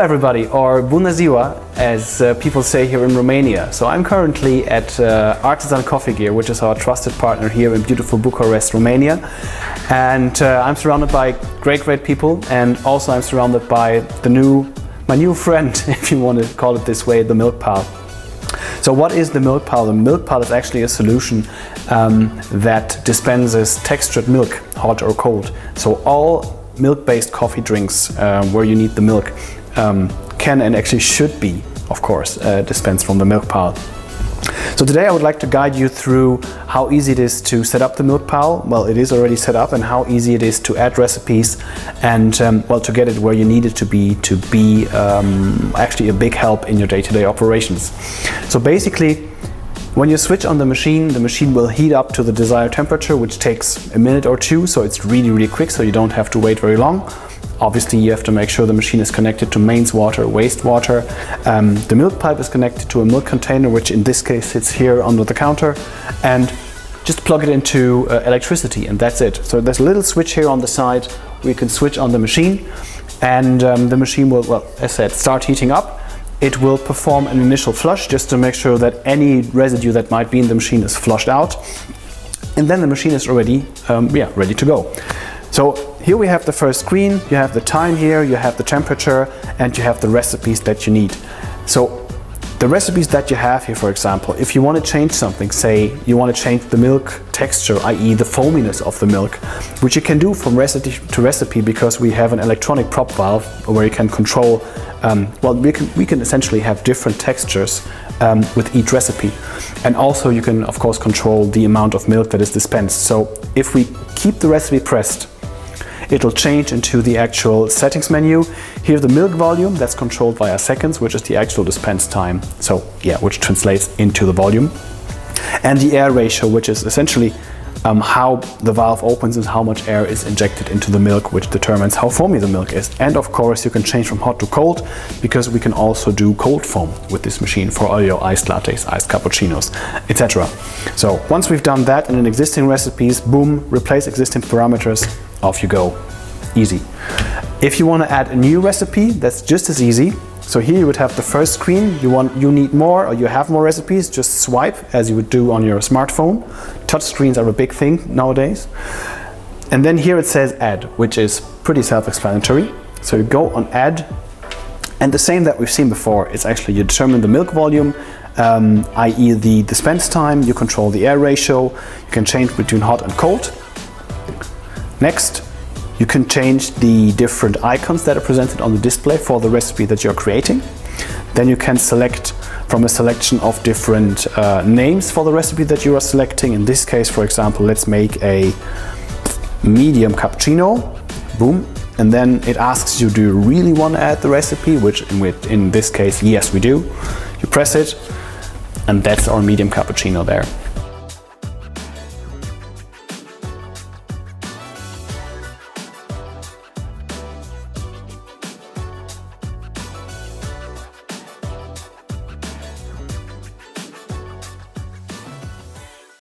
everybody, or bună ziua, as people say here in Romania. So I'm currently at Artisan Coffee Gear, which is our trusted partner here in beautiful Bucharest, Romania. And I'm surrounded by great people, and also I'm surrounded by my new friend, if you want to call it this way, the MilkPal. So what is the MilkPal? The MilkPal is actually a solution that dispenses textured milk, hot or cold. So all milk-based coffee drinks where you need the milk can and actually should be, of course, dispensed from the MilkPal. So today I would like to guide you through how easy it is to set up the MilkPal. Well, it is already set up, and how easy it is to add recipes and well, to get it where you need it to be actually a big help in your day-to-day operations. So basically, when you switch on the machine will heat up to the desired temperature, which takes a minute or two, so it's really quick, so you don't have to wait very long. Obviously, you have to make sure the machine is connected to mains water, wastewater. The milk pipe is connected to a milk container, which in this case sits here under the counter, and just plug it into electricity, and that's it. So there's a little switch here on the side where you can switch on the machine, and the machine will, well, as I said, start heating up. It will perform an initial flush just to make sure that any residue that might be in the machine is flushed out, and then the machine is already ready to go. So here we have the first screen, you have the time here, you have the temperature, and you have the recipes that you need. So the recipes that you have here, for example, if you want to change something, say you want to change the milk texture, i.e. the foaminess of the milk, which you can do from recipe to recipe because we have an electronic prop valve where you can control, well, we can essentially have different textures with each recipe. And also you can, of course, control the amount of milk that is dispensed. So if we keep the recipe pressed, it'll change into the actual settings menu. Here's the milk volume, that's controlled via seconds, which is the actual dispense time. So yeah, which translates into the volume. And the air ratio, which is essentially how the valve opens and how much air is injected into the milk, which determines how foamy the milk is. And of course, you can change from hot to cold, because we can also do cold foam with this machine for all your iced lattes, iced cappuccinos, etc. So once we've done that in existing recipes, boom, replace existing parameters, off you go. Easy. If you want to add a new recipe, that's just as easy. So here you would have the first screen. You need more, or you have more recipes, just swipe as you would do on your smartphone. Touch screens are a big thing nowadays. And then here it says add, which is pretty self-explanatory. So you go on add, and the same that we've seen before. It's actually you determine the milk volume, i.e. the dispense time, you control the air ratio, you can change between hot and cold. Next, you can change the different icons that are presented on the display for the recipe that you're creating. Then you can select from a selection of different names for the recipe that you are selecting. In this case, for example, let's make a medium cappuccino. Boom. And then it asks you, do you really want to add the recipe? Which in this case, yes, we do. You press it, and that's our medium cappuccino there.